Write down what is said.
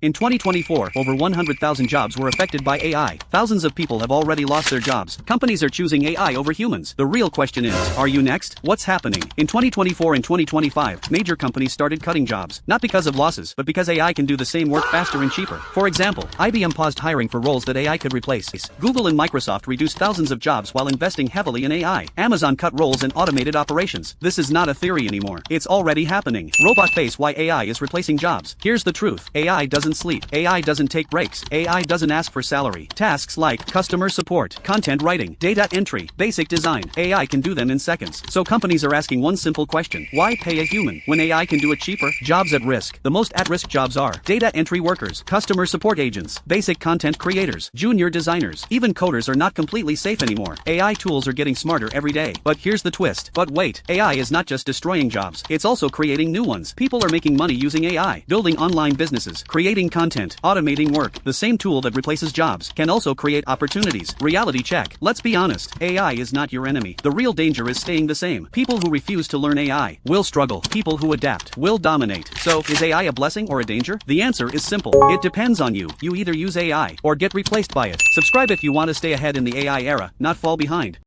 In 2024, over 100,000 jobs were affected by AI. Thousands of people have already lost their jobs. Companies are choosing AI over humans. The real question is, are you next? What's happening? In 2024 and 2025, major companies started cutting jobs. Not because of losses, but because AI can do the same work faster and cheaper. For example, IBM paused hiring for roles that AI could replace. Google and Microsoft reduced thousands of jobs while investing heavily in AI. Amazon cut roles and automated operations. This is not a theory anymore. It's already happening. Robot face why AI is replacing jobs. Here's the truth. AI doesn't sleep. AI doesn't take breaks. AI doesn't ask for salary. Tasks like customer support, content writing, data entry, basic design, AI can do them in seconds. So companies are asking one simple question. Why pay a human when AI can do it cheaper? Jobs at risk. The most at-risk jobs are data entry workers, customer support agents, basic content creators, junior designers. Even coders are not completely safe anymore. AI tools are getting smarter every day. But here's the twist. But wait, AI is not just destroying jobs. It's also creating new ones. People are making money using AI, building online businesses, creating content, automating work. The same tool that replaces jobs can also create opportunities. Reality check. Let's be honest. AI is not your enemy. The real danger is staying the same. People who refuse to learn AI will struggle. People who adapt will dominate. So, is AI a blessing or a danger? The answer is simple. It depends on you. You either use AI or get replaced by it. Subscribe if you want to stay ahead in the AI era, not fall behind.